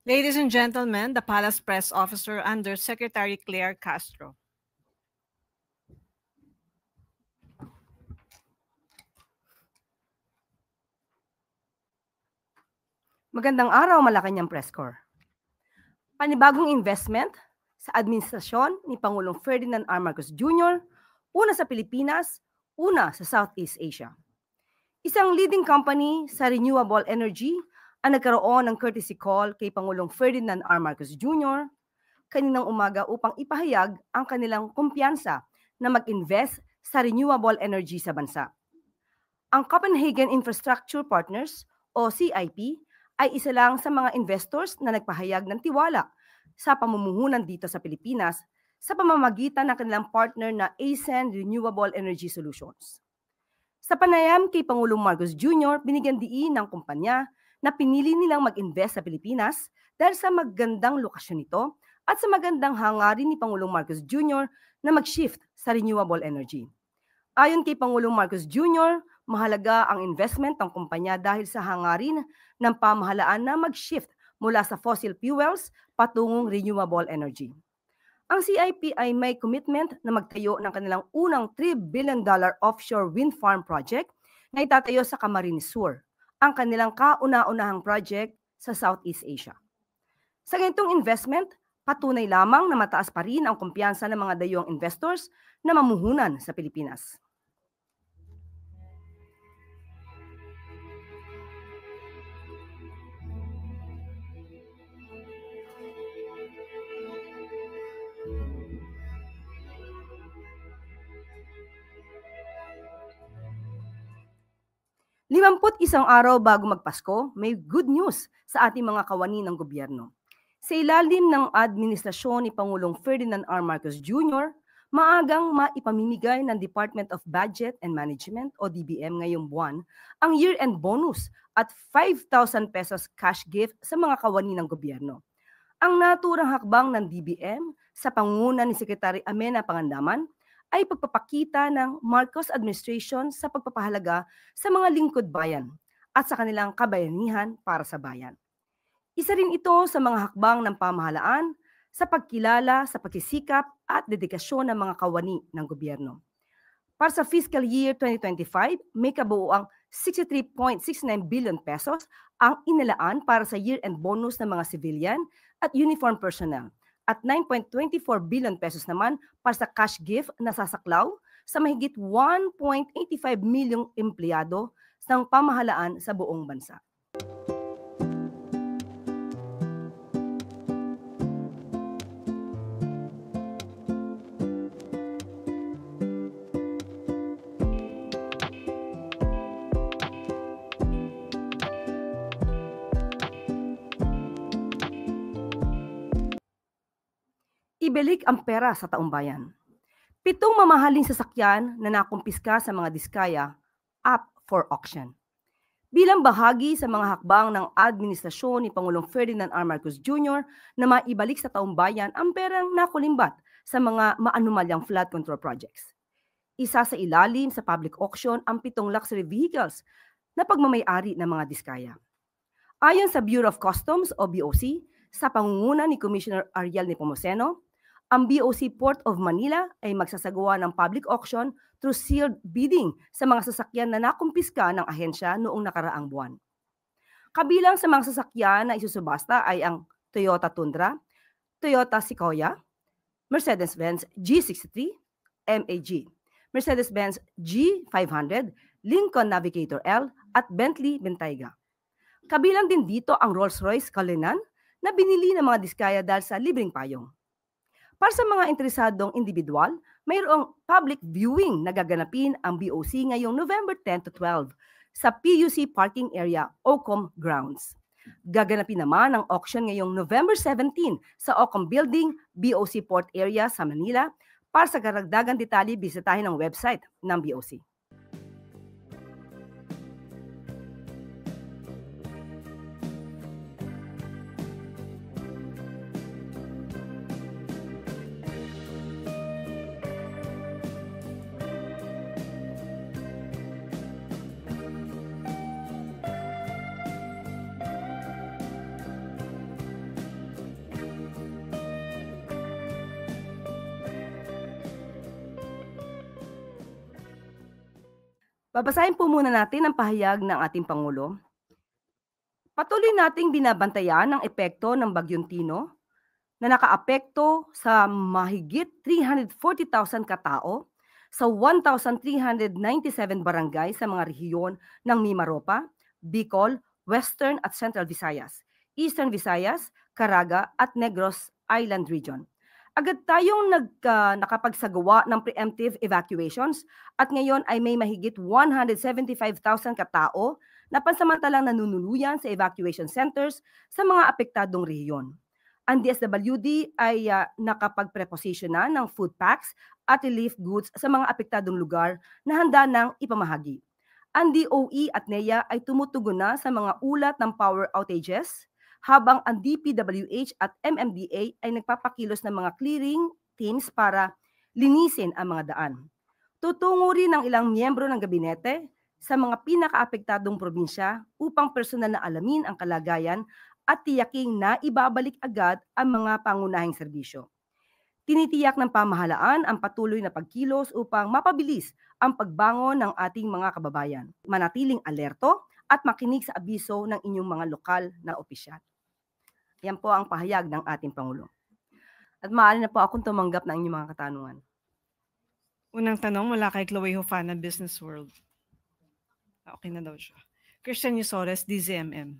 Ladies and gentlemen, the Palace Press Officer under Secretary Claire Castro. Magandang araw, Malacanang Press Corps. Panibagong investment sa administrasyon ni Pangulong Ferdinand R. Marcos Jr., una sa Pilipinas, una sa Southeast Asia. Isang leading company sa renewable energy ang nagkaroon ng courtesy call kay Pangulong Ferdinand R. Marcos Jr. kaninang umaga upang ipahayag ang kanilang kumpiyansa na mag-invest sa renewable energy sa bansa. Ang Copenhagen Infrastructure Partners o CIP ay isa lang sa mga investors na nagpahayag ng tiwala sa pamumuhunan dito sa Pilipinas sa pamamagitan ng kanilang partner na ASEN Renewable Energy Solutions. Sa panayam kay Pangulong Marcos Jr., binigyan diin ng kumpanya na pinili nilang mag-invest sa Pilipinas dahil sa magandang lokasyon nito at sa magandang hangarin ni Pangulong Marcos Jr. na mag-shift sa renewable energy. Ayon kay Pangulong Marcos Jr., mahalaga ang investment ng kumpanya dahil sa hangarin ng pamahalaan na mag-shift mula sa fossil fuels patungong renewable energy. Ang CIP ay may commitment na magtayo ng kanilang unang $3 billion offshore wind farm project na itatayo sa Camarines Sur, ang kanilang kauna-unahang project sa Southeast Asia. Sa ganitong investment, patunay lamang na mataas pa rin ang kumpiyansa ng mga dayuhang investors na mamuhunan sa Pilipinas. Isang araw bago magpasko, may good news sa ating mga kawani ng gobyerno. Sa ilalim ng administrasyon ni Pangulong Ferdinand R. Marcos Jr., maagang maipamimigay ng Department of Budget and Management o DBM ngayong buwan ang year-end bonus at 5,000 pesos cash gift sa mga kawani ng gobyerno. Ang naturang hakbang ng DBM sa pangunguna ni Secretary Amena Pangandaman ay pagpapakita ng Marcos administration sa pagpapahalaga sa mga lingkod bayan at sa kanilang kabayanihan para sa bayan. Isa rin ito sa mga hakbang ng pamahalaan sa pagkilala sa pagsisikap at dedikasyon ng mga kawani ng gobyerno. Para sa fiscal year 2025, may kabuuang 63.69 billion pesos ang inilaan para sa year-end bonus ng mga civilian at uniform personnel at 9.24 billion pesos naman para sa cash gift na sasaklaw sa mahigit 1.85 milyong empleyado ng pamahalaan sa buong bansa. Ibalik ang pera sa taumbayan. 7 mamahaling sasakyan na nakumpiska sa mga diskaya up for auction. Bilang bahagi sa mga hakbang ng administrasyon ni Pangulong Ferdinand R. Marcos Jr. na maibalik sa taumbayan ang perang nakulimbat sa mga maanumalyang flood control projects. Isa sa ilalim sa public auction ang 7 luxury vehicles na pagmamay-ari ng mga diskaya. Ayon sa Bureau of Customs o BOC, sa pangunguna ni Commissioner Ariel Nepomuceno, ang BOC Port of Manila ay magsasagawa ng public auction through sealed bidding sa mga sasakyan na nakumpiska ng ahensya noong nakaraang buwan. Kabilang sa mga sasakyan na isusubasta ay ang Toyota Tundra, Toyota Sequoia, Mercedes-Benz G63, MAG, Mercedes-Benz G500, Lincoln Navigator L at Bentley Bentayga. Kabilang din dito ang Rolls-Royce Cullinan na binili ng mga diskaya dahil sa libreng payong. Para sa mga interesadong individual, mayroong public viewing na gaganapin ang BOC ngayong November 10 to 12 sa PUC Parking Area Ocom Grounds. Gaganapin naman ang auction ngayong November 17 sa Ocom Building, BOC Port Area sa Manila. Para sa karagdagang detalye, bisitahin ang website ng BOC. Babasahin po muna natin ang pahayag ng ating Pangulo. Patuloy nating binabantayan ang epekto ng Bagyong Tino na nakaapekto sa mahigit 340,000 katao sa 1,397 barangay sa mga rehiyon ng Mimaropa, Bicol, Western at Central Visayas, Eastern Visayas, Caraga at Negros Island Region. Agad tayong nakapagsagawa ng preemptive evacuations at ngayon ay may mahigit 175,000 katao na pansamantalang nanunuluyan sa evacuation centers sa mga apektadong rehiyon. Ang DSWD ay nakapag-preposition na ng food packs at relief goods sa mga apektadong lugar na handa ng ipamahagi. Ang DOE at NEA ay tumutugon na sa mga ulat ng power outages, habang ang DPWH at MMDA ay nagpapakilos ng mga clearing teams para linisin ang mga daan. Tutungo rin ng ilang miyembro ng gabinete sa mga pinakaapektadong probinsya upang personal na alamin ang kalagayan at tiyaking na ibabalik agad ang mga pangunahing serbisyo. Tinitiyak ng pamahalaan ang patuloy na pagkilos upang mapabilis ang pagbangon ng ating mga kababayan. Manatiling alerto at makinig sa abiso ng inyong mga lokal na opisyal. Yan po ang pahayag ng ating Pangulo. At maaari na po akong tumanggap ng inyong mga katanungan. Unang tanong mula kay Chloe Hofana, Business World. Okay na daw siya. Christian Yusores, DZMM.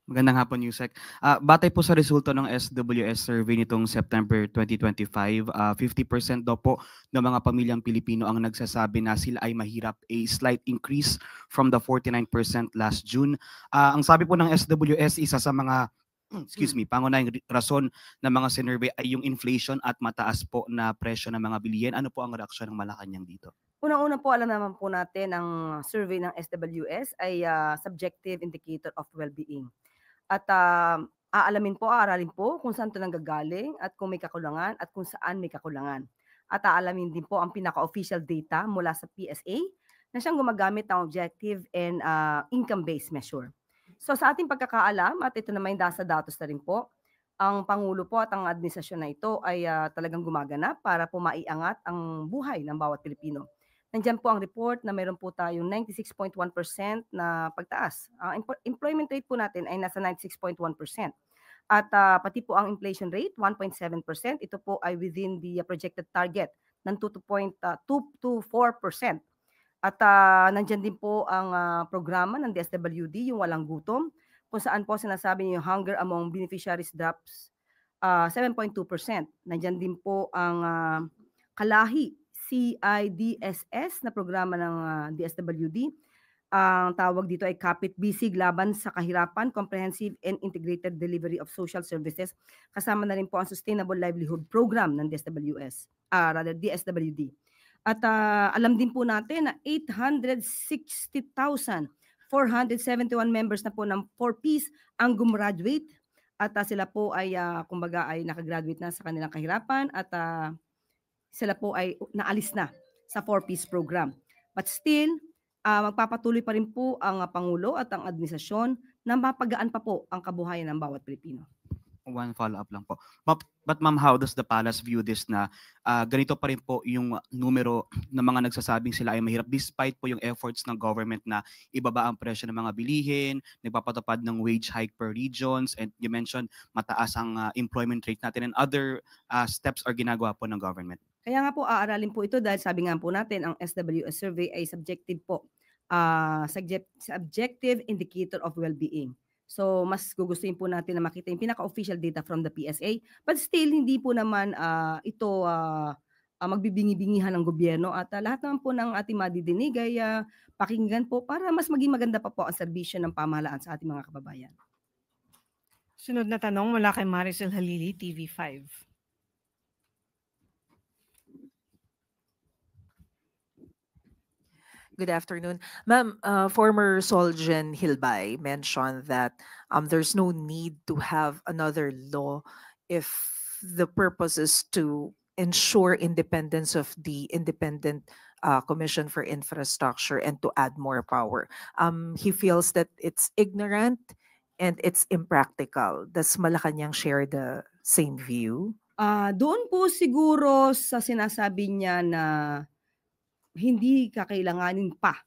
Magandang hapon, Yusek. Batay po sa resulta ng SWS survey nitong September 2025, 50% daw po ng mga pamilyang Pilipino ang nagsasabi na sila ay mahirap, a slight increase from the 49% last June. Ang sabi po ng SWS, isa sa mga pangunahing rason ng mga sinurvey ay yung inflation at mataas po na presyo ng mga bilihin. Ano po ang reaksyon ng Malacanang dito? Unang-una po, alam naman po natin ang survey ng SWS ay subjective indicator of well-being. At aaralin po kung saan ito nanggagaling at kung may kakulangan at kung saan may kakulangan. At aalamin din po ang pinaka-official data mula sa PSA na siyang gumagamit ng objective and income-based measure. So sa ating pagkakaalam, at ito naman yung datos na rin po, ang Pangulo po at ang administrasyon na ito ay talagang gumaganap para po maiangat ang buhay ng bawat Pilipino. Nandiyan po ang report na meron po tayong 96.1% na pagtaas. Ang employment rate po natin ay nasa 96.1%. At pati po ang inflation rate, 1.7%. Ito po ay within the projected target ng 2 to 4%. At nandiyan din po ang programa ng DSWD, yung Walang Gutom, kung saan po sinasabi niyo hunger among beneficiaries drops 7.2%. Nandiyan din po ang Kalahi CIDSS na programa ng DSWD. Ang tawag dito ay Kapit Bisig Laban sa Kahirapan, Comprehensive and Integrated Delivery of Social Services. Kasama na rin po ang Sustainable Livelihood Program ng DSWD. At alam din po natin na 860,471 members na po ng 4Ps ang gumraduate. At sila po ay kumbaga ay nakagraduate na sa kanilang kahirapan at sila po ay naalis na sa 4Ps program. But still, magpapatuloy pa rin po ang Pangulo at ang administrasyon na mapagaan pa po ang kabuhayan ng bawat Pilipino. One follow-up lang po. But ma'am, how does the palace view this na ganito pa rin po yung numero ng mga nagsasabing sila ay mahirap despite po yung efforts ng government na ibaba ang presyo ng mga bilihin, nagpapatupad ng wage hike per regions, and you mentioned mataas ang employment rate natin and other steps are ginagawa po ng government? Kaya nga po aaralin po ito dahil sabi nga po natin ang SWS survey ay subjective po, subjective indicator of well-being. So mas gugustuhin po natin na makita yung pinaka-official data from the PSA, but still hindi po naman ito magbibingi-bingihan ng gobyerno at lahat naman po ng ating madidinig ay pakinggan po para mas maging maganda pa po ang serbisyo ng pamahalaan sa ating mga kababayan. Sunod na tanong mula kay Maricel Halili, TV5. Good afternoon. Ma'am, former Solgen Hilbay mentioned that there's no need to have another law if the purpose is to ensure independence of the Independent Commission for Infrastructure and to add more power. He feels that it's ignorant and it's impractical. Does Malacanang share the same view? Doon po siguro sa sinasabi niya na hindi kakailanganin pa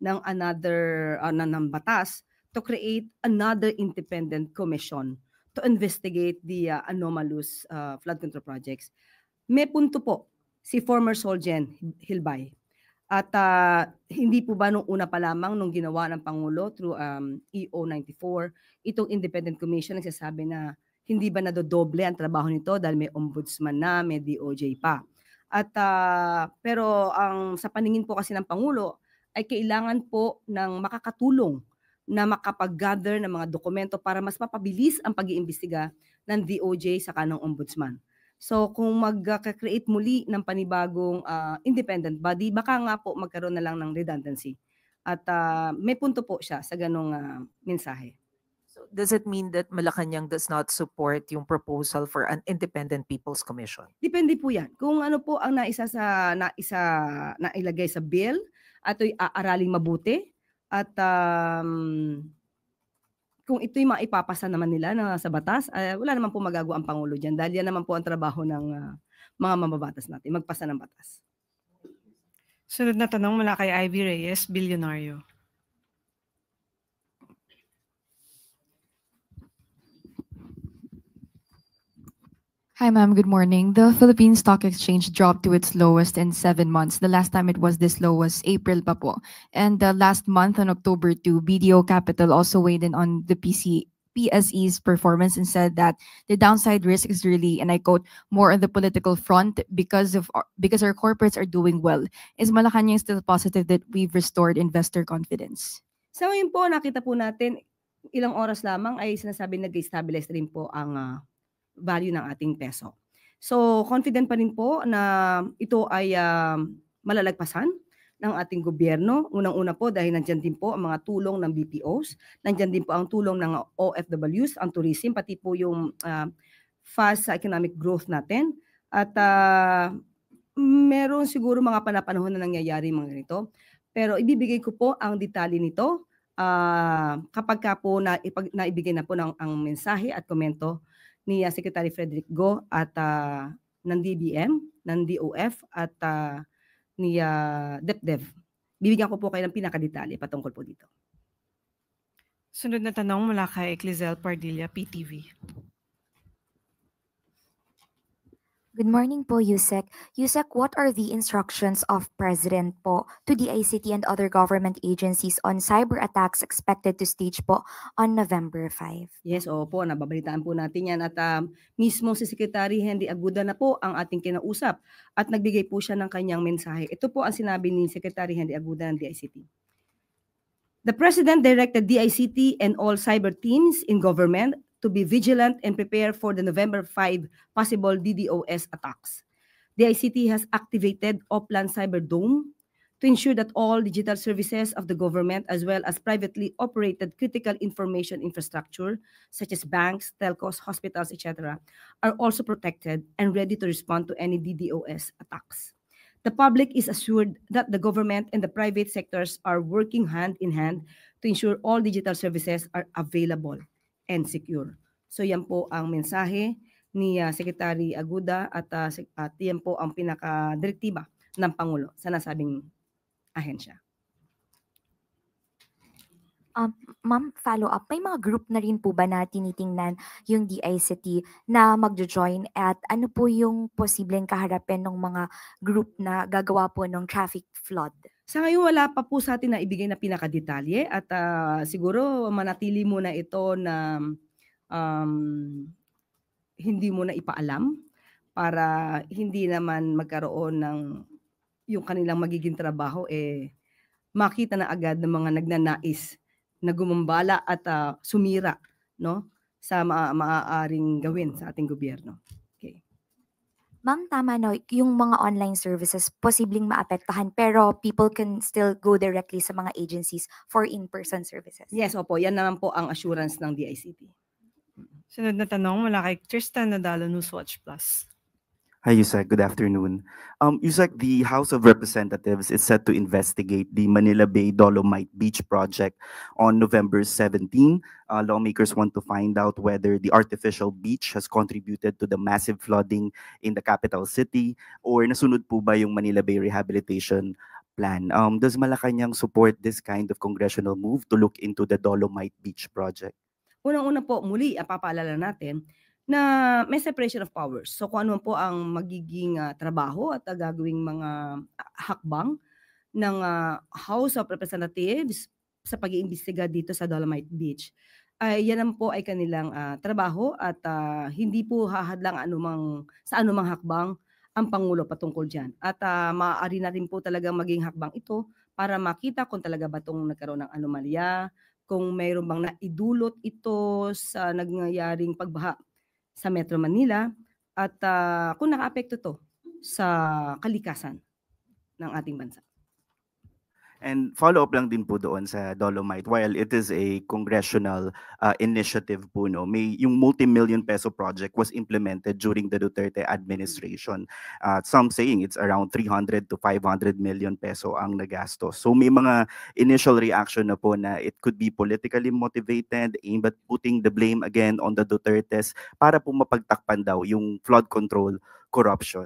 ng another ng batas to create another independent commission to investigate the anomalous flood control projects. May punto po si former Solgen Hilbay. At hindi po ba nung una pa lamang nung ginawa ng Pangulo through EO 94, itong independent commission nagsasabi na hindi ba nadodoble ang trabaho nito dahil may ombudsman na, may DOJ pa. At pero ang sa paningin po kasi ng Pangulo ay kailangan po ng makakatulong na makapag-gather ng mga dokumento para mas mapabilis ang pag-iimbestiga ng DOJ sa kanong ombudsman. So kung mag-create muli ng panibagong independent body, baka nga po magkaroon na lang ng redundancy. At may punto po siya sa ganong mensahe. So does it mean that Malacanang does not support yung proposal for an independent People's Commission? Depende po yan. Kung ano po ang nailagay sa bill at ito'y aaraling mabuti at kung ito'y maipapasa naman nila sa batas, wala naman po magagawa ang Pangulo dyan dahil yan naman po ang trabaho ng mga mambabatas natin, magpasa ng batas. Sunod na tanong mula kay Ivy Reyes, Bilyonaryo. Hi, ma'am. Good morning. The Philippine Stock Exchange dropped to its lowest in 7 months. The last time it was this low was April pa po. And last month on October 2, BDO Capital also weighed in on the PSE's performance and said that the downside risk is really, and I quote, more on the political front because our corporates are doing well. Is Malacanang still positive that we've restored investor confidence? Sa ngayon po, nakita po natin, ilang oras lamang ay sinasabi nag-stabilize rin po ang value ng ating peso. So, confident pa rin po na ito ay malalagpasan ng ating gobyerno. Unang-una po dahil nandyan din po ang mga tulong ng BPOs, nandyan din po ang tulong ng OFWs, ang tourism, pati po yung fast economic growth natin. At meron siguro mga panapanahon na nangyayari mga ganito. Pero ibibigay ko po ang detalye nito kapag ka po naibigay na po ang mensahe at komento ni Secretary Frederick Go at ng DBM, ng DOF at ni DepDev. Bibigyan ko po kayo ng pinakadetalye patungkol po dito. Sunod na tanong mula kay Clizel Pardilla, PTV. Good morning po, Yusek. Yusek, what are the instructions of President po to the ICT and other government agencies on cyber attacks expected to stage po on November 5? Yes, opo, nababalitaan po natin yan. At mismo si Secretary Henry Aguda na po ang ating kinausap at nagbigay po siya ng kanyang mensahe. Ito po ang sinabi ni Secretary Henry Aguda ng DICT. The President directed DICT and all cyber teams in government to be vigilant and prepare for the November 5 possible DDoS attacks. The ICT has activated Oplan Cyber Dome to ensure that all digital services of the government as well as privately operated critical information infrastructure such as banks, telcos, hospitals, etc. are also protected and ready to respond to any DDoS attacks. The public is assured that the government and the private sectors are working hand in hand to ensure all digital services are available and secure. So yan po ang mensahe ni Secretary Aguda at yan po ang pinaka-direktiba ng Pangulo sa nasabing ahensya. Ma'am, follow up, may mga group na rin po ba na tinitingnan yung DICT na magjo-join at ano po yung posibleng kaharapin ng mga group na gagawa po ng traffic flood? Sa ngayon wala pa po sa atin na ibigay na pinakadetalye at siguro manatili muna ito na hindi mo na ipaalam para hindi naman magkaroon ng yung kanilang magiging trabaho makita na agad ng mga nagnanais na gumambala at sumira no sa maaaring gawin sa ating gobyerno. Okay. Ma'am, tama no, yung mga online services posibleng maapektahan pero people can still go directly sa mga agencies for in-person services. Yes, opo. Yan naman po ang assurance ng DICT. Sunod na tanong mula kay Tristan Nadalo, Newswatch Plus. Hi, Yusek. Good afternoon. Yusek, the House of Representatives is set to investigate the Manila Bay Dolomite Beach project on November 17. Lawmakers want to find out whether the artificial beach has contributed to the massive flooding in the capital city or nasunod po ba yung Manila Bay Rehabilitation Plan. Does Malacanang support this kind of congressional move to look into the Dolomite Beach project? Unang-una po, muli, papaalala natin na may separation of powers. So kung ano po ang magiging trabaho at gagawing mga hakbang ng House of Representatives sa pag-iimbestiga dito sa Dolomite Beach, ay yan po ay kanilang trabaho at hindi po hahadlang sa anumang hakbang ang Pangulo patungkol dyan. At maaari na rin po talaga maging hakbang ito para makita kung talaga ba itong nagkaroon ng anomalya, kung mayroon bang naidulot ito sa nangyayaring pagbaha sa Metro Manila at kung nakaapekto to sa kalikasan ng ating bansa. And follow-up lang din po doon sa Dolomite, while it is a congressional initiative po, no, yung multi-million peso project was implemented during the Duterte administration. Some saying it's around 300 to 500 million peso ang nagastos. So may mga initial reaction na po na it could be politically motivated, aimed at putting the blame again on the Dutertes para po mapagtakpan daw yung flood control corruption.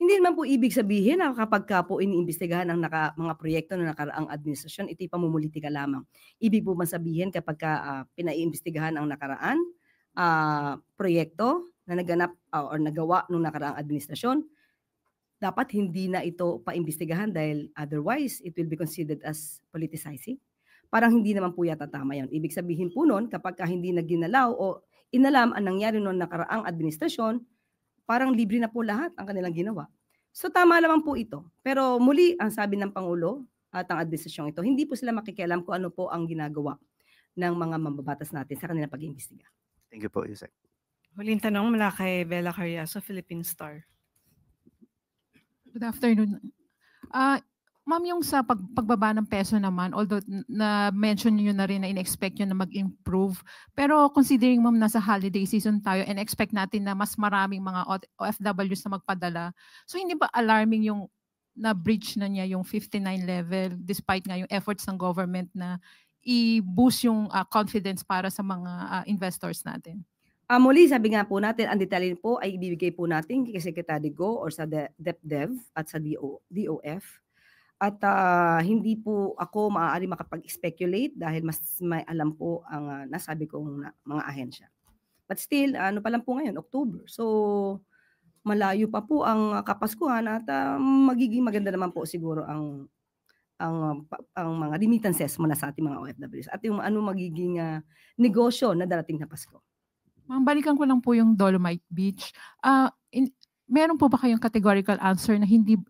Hindi naman po ibig sabihin na kapag po iniimbestigahan ang mga proyekto ng nakaraang administrasyon, ito'y pamumulitika lamang. Ibig po sabihin kapag pinaiimbestigahan ang nakaraan proyekto na naganap or nagawa ng nakaraang administrasyon, dapat hindi na ito paimbestigahan dahil otherwise it will be considered as politicizing. Parang hindi naman po yata tama yun. Ibig sabihin po nun, kapag hindi na ginalaw o inalam ang nangyari noong nakaraang administrasyon, parang libre na po lahat ang kanilang ginawa. So tama lamang po ito. Pero muli, ang sabi ng Pangulo at ang administrasyong ito, hindi po sila makikialam kung ano po ang ginagawa ng mga mambabatas natin sa kanilang pag-iimbestiga. Thank you po, Yusek. Huling tanong mula kay Bella Carriazo, Philippine Star. Good afternoon. Ma'am, yung sa pagbaba ng peso naman, although na-mention nyo na rin na in-expect nyo na mag-improve, pero considering ma'am nasa holiday season tayo and expect natin na mas maraming mga OFWs na magpadala, so hindi ba alarming yung na-breach na niya yung 59 level despite nga yung efforts ng government na i-boost yung confidence para sa mga investors natin? Muli, sabi nga po natin, ang detalye po ay ibibigay po natin kay Secretary Go or sa DepDev at sa DOF. At hindi po ako maaari makapag-speculate dahil mas may alam po ang nasabi kong mga ahensya. But still, ano pa lang po ngayon, October. So, malayo pa po ang Kapaskuhan at magiging maganda naman po siguro ang mga remittances mula sa ating mga OFWs at yung ano magiging negosyo na darating na Pasko. Ma'am, balikan ko lang po yung Dolomite Beach. Meron po ba kayong categorical answer na hindi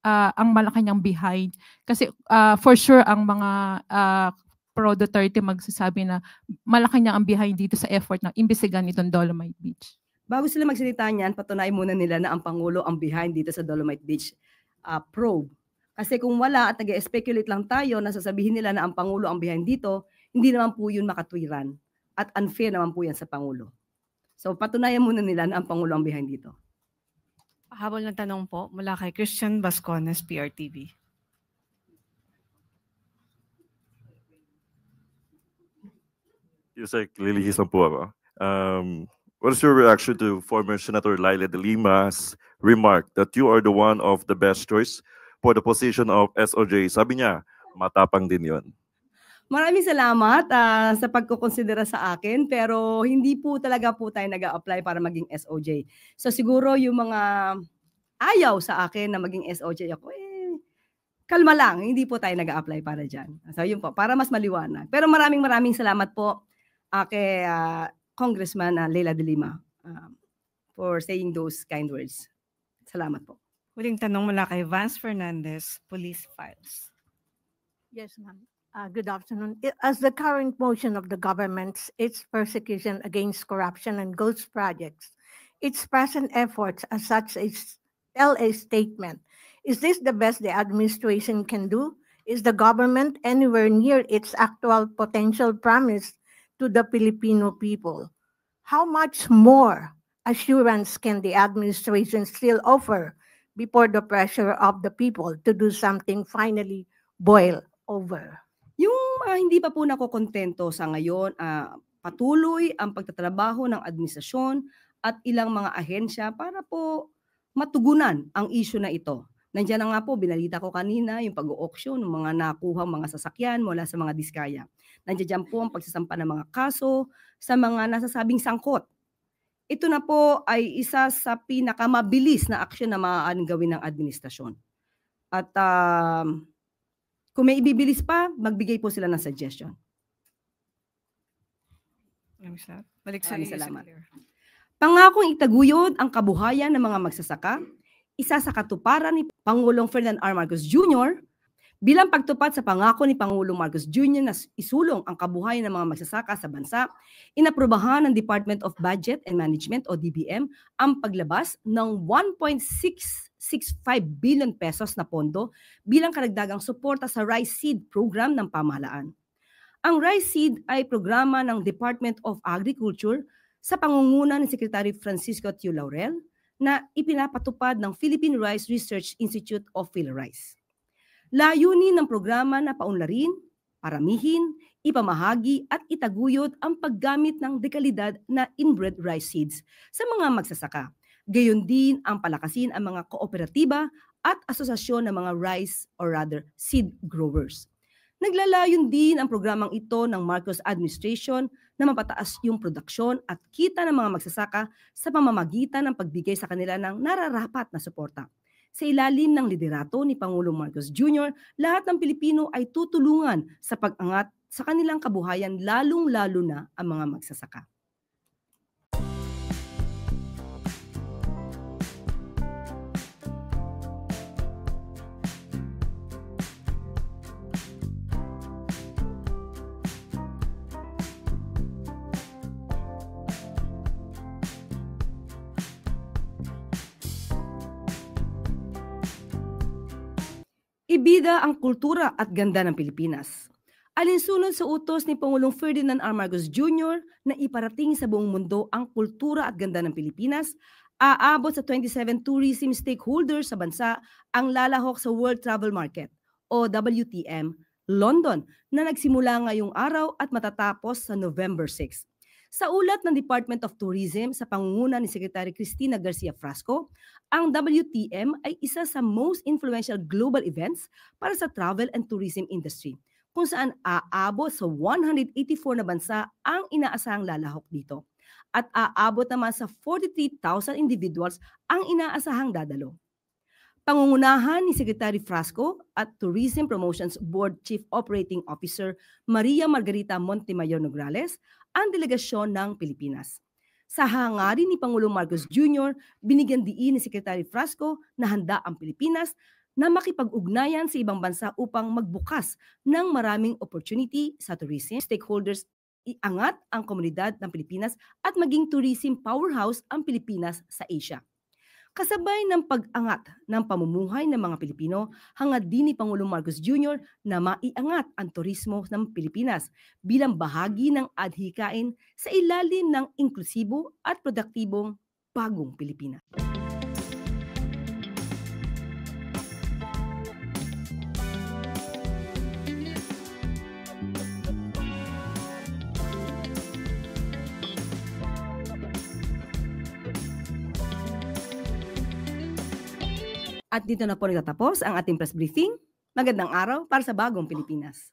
ang Malacanang behind? Kasi for sure ang mga pro-Duterte magsasabi na Malacanang ang behind dito sa effort na imbestigahan itong Dolomite Beach. Bago sila magsalita niyan, patunayan muna nila na ang Pangulo ang behind dito sa Dolomite Beach probe. Kasi kung wala at nag-speculate lang tayo na sasabihin nila na ang Pangulo ang behind dito, hindi naman po yun makatwiran. At unfair naman po yan sa Pangulo. So patunayan muna nila na ang Pangulo ang behind dito. Habol ng tanong po mula kay Christian Bascones, PRTV. Yusek, lilihis lang po ako. What is your reaction to former Senator Laila de Lima's remark that you are the one of the best choice for the position of SOJ? Sabi niya, matapang din yon. Maraming salamat sa pagkukonsidera sa akin, pero hindi po talaga po tayo nag-a-apply para maging SOJ. So siguro yung mga ayaw sa akin na maging SOJ ako, kalma lang, hindi po tayo nag-a-apply para dyan. So yun po, para mas maliwanag. Pero maraming salamat po kay Congressman Laila de Lima for saying those kind words. Salamat po. Huling tanong mula kay Vance Fernandez, Police Files. Yes, ma'am. Good afternoon. As the current motion of the government, its persecution against corruption and ghost projects, its present efforts as such as tell a statement. Is this the best the administration can do? Is the government anywhere near its actual potential promise to the Filipino people? How much more assurance can the administration still offer before the pressure of the people to do something finally boil over? Yung hindi pa po nakokontento sa ngayon, patuloy ang pagtatrabaho ng administrasyon at ilang mga ahensya para po matugunan ang issue na ito. Nandiyan na nga po, binalita ko kanina, yung pag-auction ng mga nakuhang mga sasakyan mula sa mga diskaya. Nandiyan po ang pagsasampa ng mga kaso sa mga nasasabing sangkot. Ito na po ay isa sa pinakamabilis na aksyon na maaaring gawin ng administrasyon. At kung may ibibilis pa, magbigay po sila ng suggestion. Balik sa Maraming iyo, salamat. Secretary. Pangakong itaguyod ang kabuhayan ng mga magsasaka, isa sa katuparan ni Pangulong Ferdinand R. Marcos Jr. Bilang pagtupad sa pangako ni Pangulong Marcos Jr. na isulong ang kabuhayan ng mga magsasaka sa bansa, inaprubahan ng Department of Budget and Management o DBM ang paglabas ng 1.665 billion pesos na pondo bilang karagdagang suporta sa Rice Seed Program ng pamahalaan. Ang Rice Seed ay programa ng Department of Agriculture sa pangunguna ni Secretary Francisco Tio Laurel na ipinapatupad ng Philippine Rice Research Institute of PhilRice. Layunin ng programa na paunlarin, paramihin, ipamahagi at itaguyod ang paggamit ng dekalidad na inbred rice seeds sa mga magsasaka. Gayon din ang palakasin ang mga kooperatiba at asosasyon ng mga rice or rather seed growers. Naglalayon din ang programang ito ng Marcos administration na mapataas yung produksyon at kita ng mga magsasaka sa pamamagitan ng pagbigay sa kanila ng nararapat na suporta. Sa ilalim ng liderato ni Pangulong Marcos Jr., lahat ng Pilipino ay tutulungan sa pag-angat sa kanilang kabuhayan, lalong-lalo na ang mga magsasaka. Ibida ang kultura at ganda ng Pilipinas. Alinsunod sa utos ni Pangulong Ferdinand R. Marcos Jr. na iparating sa buong mundo ang kultura at ganda ng Pilipinas, aabot sa 27 tourism stakeholders sa bansa ang lalahok sa World Travel Market o WTM, London, na nagsimula ngayong araw at matatapos sa November 6. Sa ulat ng Department of Tourism sa pangunguna ni Secretary Cristina Garcia Frasco, ang WTM ay isa sa most influential global events para sa travel and tourism industry, kung saan aabot sa 184 na bansa ang inaasahang lalahok dito. At aabot naman sa 43,000 individuals ang inaasahang dadalo. Pangungunahan ni Secretary Frasco at Tourism Promotions Board Chief Operating Officer Maria Margarita Montemayor Nograles ang delegasyon ng Pilipinas. Sa hangarin ni Pangulong Marcos Jr., binigyan diin ni Secretary Frasco na handa ang Pilipinas na makipag-ugnayan sa ibang bansa upang magbukas ng maraming opportunity sa tourism stakeholders, iangat ang komunidad ng Pilipinas at maging tourism powerhouse ang Pilipinas sa Asia. Kasabay ng pag-angat ng pamumuhay ng mga Pilipino, hangad din ni Pangulong Marcos Jr. na maiangat ang turismo ng Pilipinas bilang bahagi ng adhikain sa ilalim ng inklusibo at produktibong bagong Pilipinas. At dito na po nagtatapos ang ating press briefing. Magandang araw para sa bagong Pilipinas.